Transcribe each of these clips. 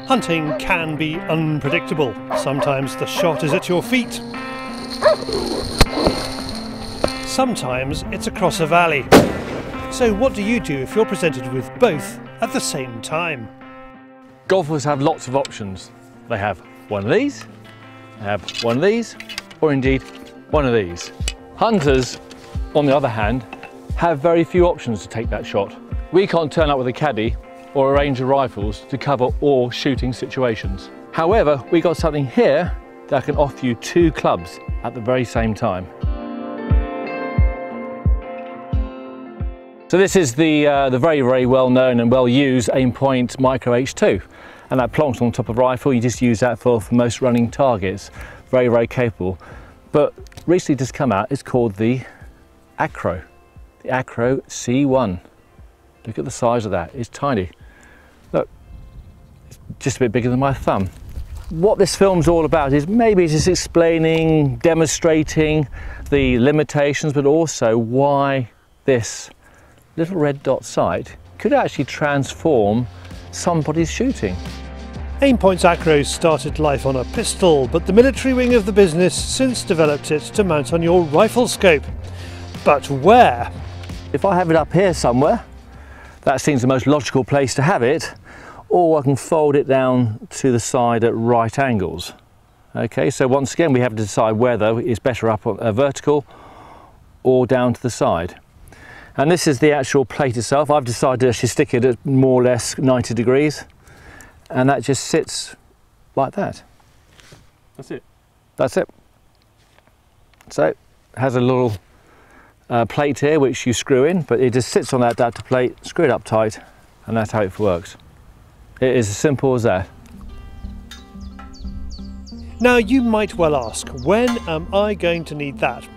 Hunting can be unpredictable. Sometimes the shot is at your feet. Sometimes it's across a valley. So what do you do if you're presented with both at the same time? Golfers have lots of options. They have one of these, they have one of these, or indeed one of these. Hunters, on the other hand, have very few options to take that shot. We can't turn up with a caddy or a range of rifles to cover all shooting situations. However, we got something here that can offer you two clubs at the very same time. So this is the very well known and well used Aimpoint Micro H2, and that plonks on top of a rifle. You just use that for most running targets. Very capable. But recently just come out, it's called the Acro, the Acro C1. Look at the size of that, it's tiny. Look, it's just a bit bigger than my thumb. What this film's all about is maybe just explaining, demonstrating the limitations, but also why this little red dot sight could actually transform somebody's shooting. Aimpoint Acro started life on a pistol, but the military wing of the business since developed it to mount on your rifle scope. But where? If I have it up here somewhere, that seems the most logical place to have it, or I can fold it down to the side at right angles. Okay, so once again we have to decide whether it's better up on vertical or down to the side. And this is the actual plate itself. I've decided to actually stick it at more or less 90 degrees, and that just sits like that. That's it? That's it. So it has a little plate here which you screw in, but it just sits on that adapter plate, screw it up tight, and that's how it works. It is as simple as that. Now you might well ask, when am I going to need that?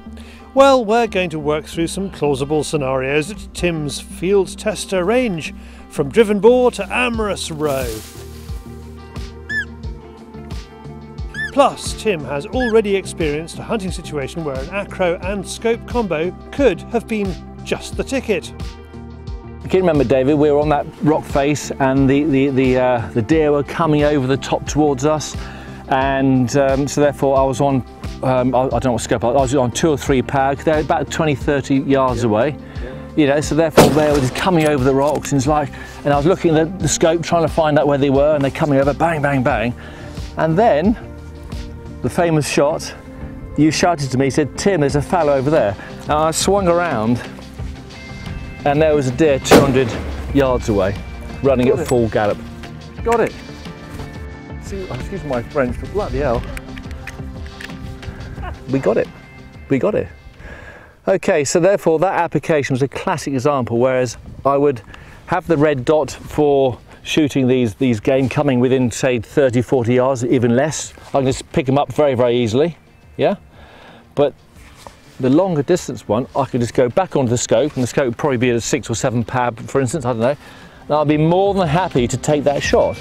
Well, we're going to work through some plausible scenarios at Tim's Fieldtester range, from Driven Boar to Amorous Row. Plus, Tim has already experienced a hunting situation where an acro and scope combo could have been just the ticket. You can remember, David, we were on that rock face and the deer were coming over the top towards us, and so therefore I was on, I don't know what scope, I was on 2 or 3 pag, they're about 20-30 yards away. You know, so therefore they were just coming over the rocks, and it's like, and I was looking at the scope trying to find out where they were, and they're coming over, bang, bang, bang. And then, the famous shot, you shouted to me, said, "Tim, there's a fallow over there." And I swung around, and there was a deer 200 yards away, running at full gallop. Got it. See, excuse my French, but bloody hell. We got it. We got it. Okay, so therefore that application was a classic example, whereas I would have the red dot for shooting these game coming within, say, 30-40 yards, even less. I can just pick them up very easily, yeah? But the longer distance one, I could just go back onto the scope, and the scope would probably be at a 6 or 7 pab, for instance, I don't know. And I'd be more than happy to take that shot.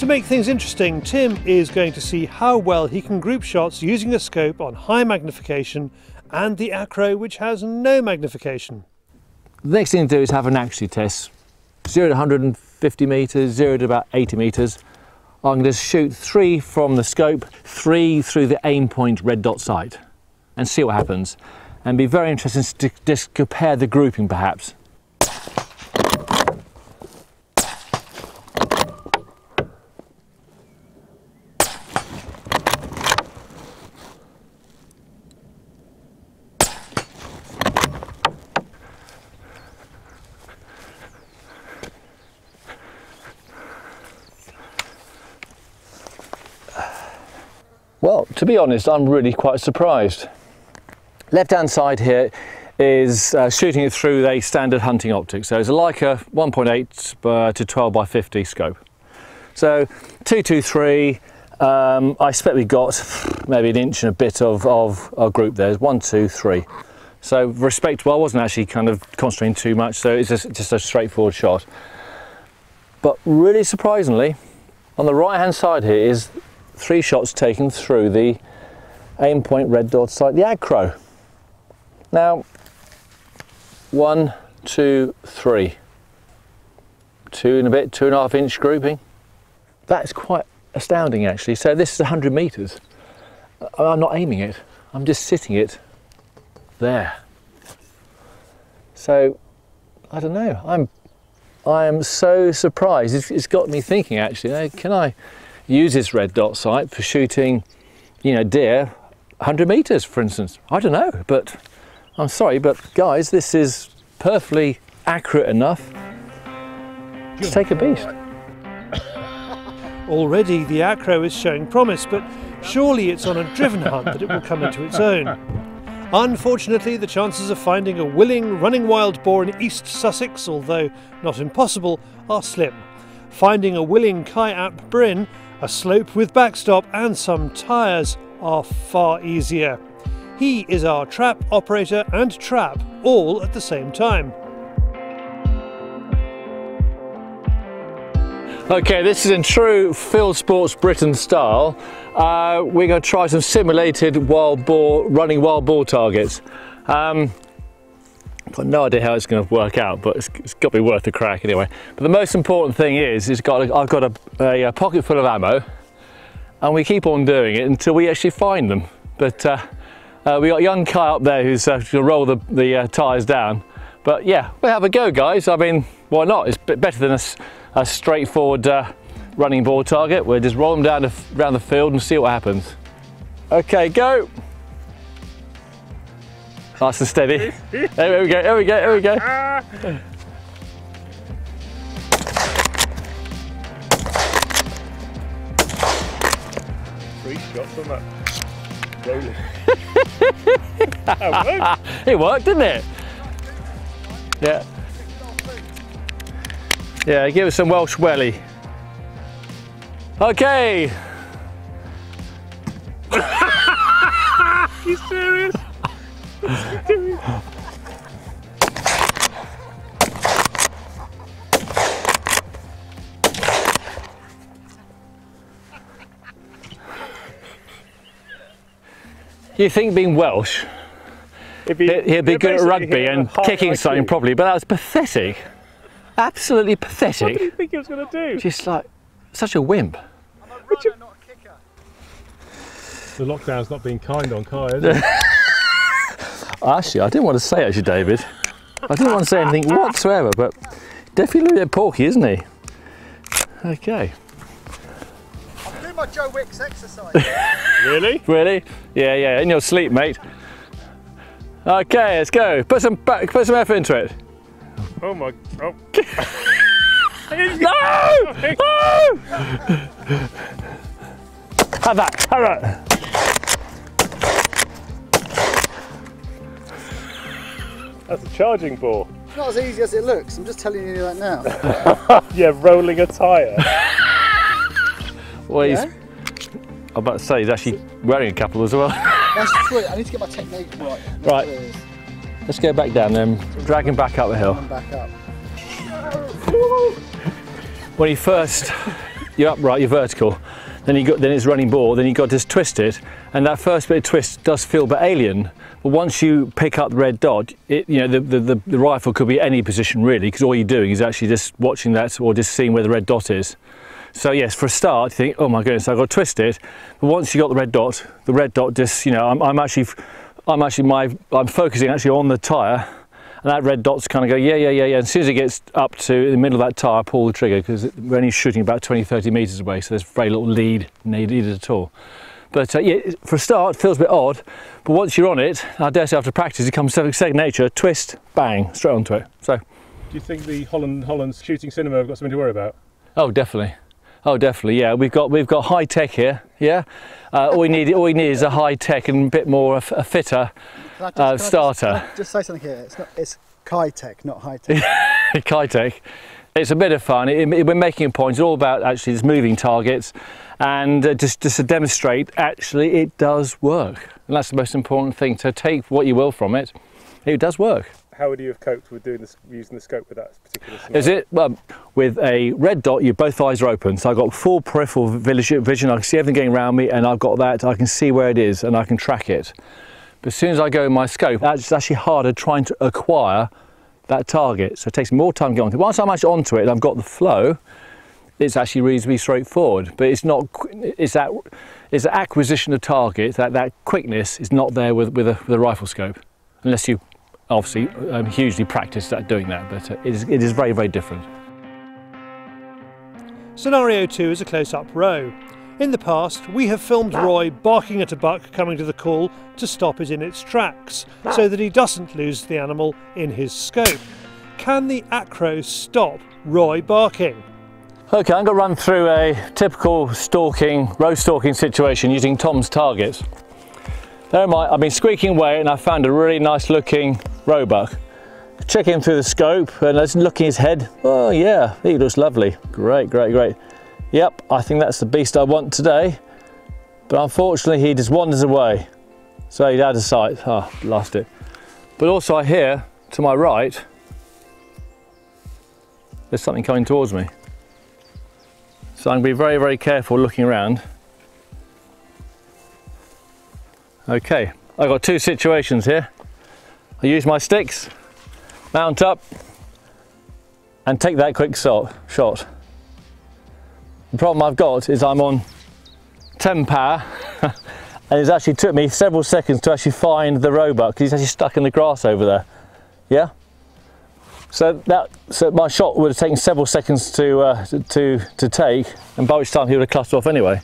To make things interesting, Tim is going to see how well he can group shots using a scope on high magnification and the acro, which has no magnification. The next thing to do is have an accuracy test. 0 to 150 metres, 0 to about 80 metres. I'm going to shoot 3 from the scope, 3 through the Aimpoint red dot sight, and see what happens. And be very interesting to just compare the grouping perhaps. Well, to be honest, I'm really quite surprised. Left hand side here is shooting it through a standard hunting optic. So it's a Leica 1.8 to 12 by 50 scope. So 223, I expect we got maybe an inch and a bit of group there. 1, 2, 3. So respectable. I wasn't actually kind of concentrating too much, so it's just a straightforward shot. But really surprisingly, on the right hand side here is 3 shots taken through the Aimpoint red dot sight, the Acro. Now, 1, 2, 3. 2.5 inch grouping. That's quite astounding actually. So this is 100 meters. I'm not aiming it, I'm just sitting it there. So I don't know, I am so surprised. It's got me thinking actually, can I use this red dot sight for shooting, you know, deer 100 meters for instance? I don't know, but I'm sorry, but guys, this is perfectly accurate enough to take a beast. Already the Acro is showing promise, but surely it's on a driven hunt that it will come into its own. Unfortunately, the chances of finding a willing running wild boar in East Sussex, although not impossible, are slim. Finding a willing Kai-Ap Bryn, a slope with backstop and some tyres are far easier. He is our trap operator and trap all at the same time. Okay, this is in true Fieldsports Britain style. We're going to try some simulated running wild boar targets. Got no idea how it's going to work out, but it's got to be worth a crack anyway. But the most important thing is, I've got a pocket full of ammo, and we keep on doing it until we actually find them. But we got young Kai up there who's going to roll the tyres down. But yeah, we'll have a go, guys. I mean, why not? It's better than a straightforward running boar target. We'll just roll them down around the field and see what happens. Okay, go. Nice and steady. There we go, there we go, there we go. Three shots on that. Rolling. It worked, didn't it? Yeah. Yeah, give us some Welsh welly. Okay. You serious? You think being Welsh, he'd be good at rugby and kicking something properly, but that was pathetic. Absolutely pathetic. What did you think he was going to do? Just like, such a wimp. I'm a runner, not a kicker. The lockdown's not being kind on Kai, is it? Actually, I didn't want to say actually, David. I didn't want to say anything whatsoever, but definitely a little bit porky, isn't he? Okay. I'm doing my Joe Wicks exercise. Really? Really? Yeah, yeah, in your sleep, mate. Okay, let's go. Put some effort into it. Oh my, oh. No! No! Have that, have that. That's a charging boar. It's not as easy as it looks, I'm just telling you that now. Yeah, rolling a tyre. Well, Yeah? I'm about to say he's actually wearing a couple as well. That's true, I need to get my technique right. Right. Let's go back down then, drag him back up the hill. I'm back up. When you're upright, you're vertical, then it's running boar, then you've got to just twist it, and that first bit of twist does feel a bit alien, but once you pick up the red dot, the rifle could be any position really, because all you're doing is actually just watching that or just seeing where the red dot is. So yes, for a start, you think, oh my goodness, I've got to twist it, but once you got the red dot just, I'm focusing actually on the tyre, and that red dot's kind of go, yeah. And as soon as it gets up to the middle of that tyre, I pull the trigger, because we're only shooting about 20-30 metres away, so there's very little lead needed at all. But yeah, for a start, it feels a bit odd, but once you're on it, I dare say after practice, it becomes second nature, twist, bang, straight onto it. So, Do you think the Holland's shooting cinema have got something to worry about? oh, definitely. Oh, definitely, yeah. We've got high tech here, yeah. All we need is a high tech and a bit more a fitter starter. Can I just say something here? It's Kai-Tech, not high-tech. Kai-Tech. It's a bit of fun. We're making a point. It's all about actually just moving targets, and just to demonstrate actually it does work. And that's the most important thing. So take what you will from it. It does work. How would you have coped with using the scope with that particular scenario? Is it? Well, with a red dot, both eyes are open. So I've got full peripheral vision. I can see everything going around me, and I've got that. I can see where it is, and I can track it. But as soon as I go in my scope, it's actually harder trying to acquire that target. So it takes more time to get onto it. Once I'm actually onto it and I've got the flow, it's actually reasonably straightforward. But it's not, it's that acquisition of target, that quickness is not there with a rifle scope, unless you obviously hugely practiced at doing that, but it is very, very different. Scenario 2 is a close-up row. In the past, we have filmed Roy barking at a buck coming to the call to stop it in its tracks, so that he doesn't lose the animal in his scope. Can the Acro stop Roy barking? Okay, I'm going to run through a typical row stalking situation using Tom's targets. There am I, I've been squeaking away and I found a really nice looking roebuck. Checking him through the scope and just looking at his head. Oh yeah, he looks lovely. Great, great, great. Yep, I think that's the beast I want today. But unfortunately he just wanders away. So he's out of sight. Ah, oh, lost it. But also I hear to my right, there's something coming towards me. So I'm going to be very, very careful looking around. Okay, I've got two situations here. I use my sticks, mount up, and take that quick shot. The problem I've got is I'm on 10 power, and it's actually took me several seconds to actually find the roebuck, because he's actually stuck in the grass over there. Yeah? So my shot would have taken several seconds to take, and by which time he would have clustered off anyway.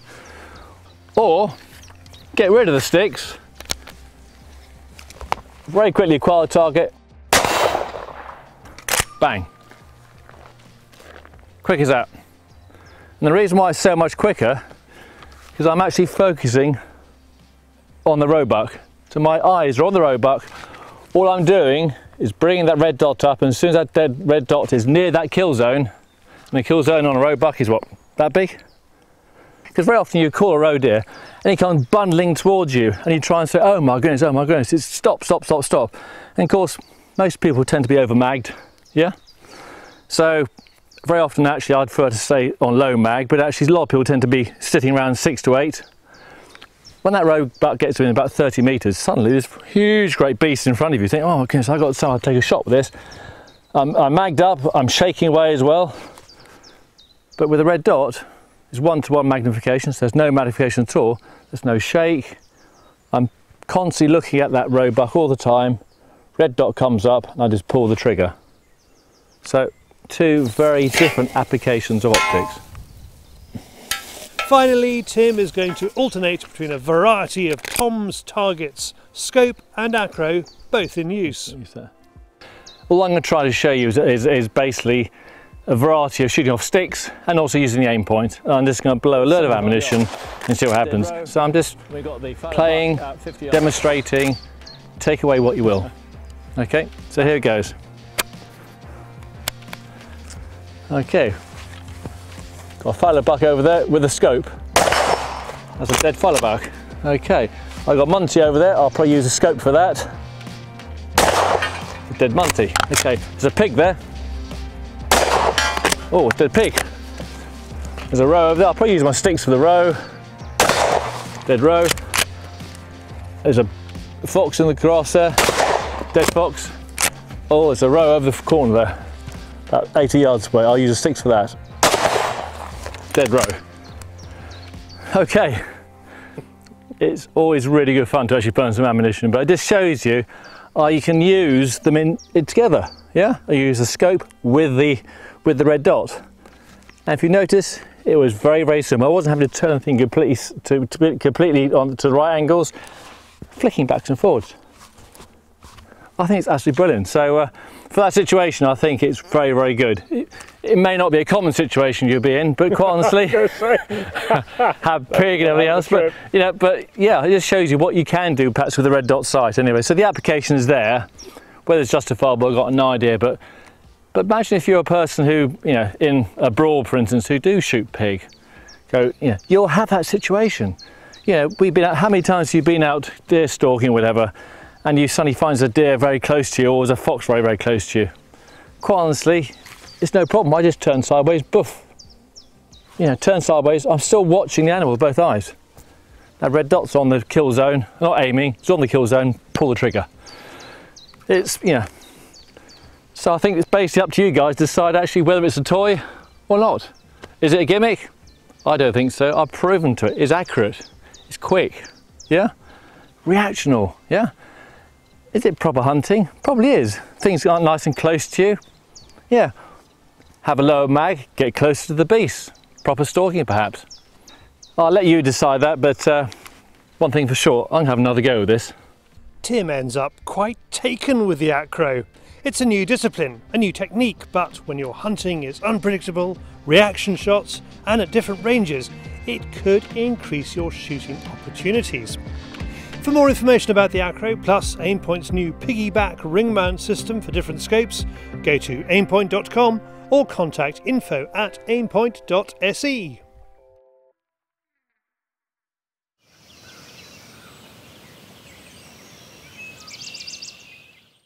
Or get rid of the sticks, very quickly acquire the target, bang. Quick as that. And the reason why it's so much quicker is I'm actually focusing on the roebuck. So my eyes are on the roebuck. All I'm doing is bringing that red dot up, and as soon as that red dot is near that kill zone, and the kill zone on a roebuck is what, that big? Because very often you call a roe deer and he comes bundling towards you and you try and say, oh my goodness, it's stop, stop, stop, stop. And of course, most people tend to be over magged, yeah? So very often actually I'd prefer to stay on low mag, but actually a lot of people tend to be sitting around 6 to 8. When that roebuck gets within about 30 metres, suddenly there's huge great beast in front of you. You think, oh my goodness, I've got to take a shot with this. I'm magged up, I'm shaking away as well. But with a red dot, it's one-to-one magnification, so there's no magnification at all. There's no shake. I'm constantly looking at that roebuck all the time. Red dot comes up and I just pull the trigger. So two very different applications of optics. Finally, Tim is going to alternate between a variety of Tom's targets, scope and acro, both in use. All I'm going to try to show you is basically a variety of shooting off sticks and also using the aim point. I'm just going to blow a load of ammunition and see what happens. So I'm just playing, demonstrating, take away what you will. Okay, so here it goes. Okay, got a fallow buck over there with a scope. That's a dead fallow buck. Okay, I've got Monty over there, I'll probably use a scope for that. A dead Monty. Okay, there's a pig there. Oh, dead pig. There's a roe over there. I'll probably use my sticks for the roe. Dead roe. There's a fox in the grass there. Dead fox. Oh, there's a roe over the corner there. About 80 yards away. I'll use the sticks for that. Dead roe. Okay. It's always really good fun to actually burn some ammunition, but it just shows you you can use them in together. Yeah, I use the scope with the red dot, and if you notice, it was very, very similar. I wasn't having to turn the thing completely on to the right angles, flicking backwards and forwards. I think it's absolutely brilliant. So for that situation, I think it's very, very good. It may not be a common situation you'll be in, but quite honestly, have pig and everything else. But yeah, it just shows you what you can do perhaps with a red dot sight. Anyway, so the application is there. Whether it's justifiable, I've got no idea. But imagine if you're a person who, in abroad, for instance, who do shoot pig. You'll have that situation. We've been out. How many times have you been out deer stalking, or whatever, and you suddenly find a deer very close to you, or there's a fox very, very close to you? Quite honestly, it's no problem. I just turn sideways, boof. Turn sideways. I'm still watching the animal with both eyes. That red dot's on the kill zone. I'm not aiming. It's on the kill zone. Pull the trigger. It's So I think it's basically up to you guys to decide actually whether it's a toy or not. Is it a gimmick? I don't think so. I've proven to it. It's accurate. It's quick. Yeah? Reactional. Yeah? Is it proper hunting? Probably is. Things aren't nice and close to you. Yeah. Have a lower mag, get closer to the beast. Proper stalking perhaps. I'll let you decide that, but one thing for sure, I'm going to have another go with this. Tim ends up quite taken with the Acro. It's a new discipline, a new technique, but when your hunting is unpredictable, reaction shots, and at different ranges, it could increase your shooting opportunities. For more information about the Acro, plus Aimpoint's new piggyback ring mount system for different scopes, go to aimpoint.com or contact info@aimpoint.se.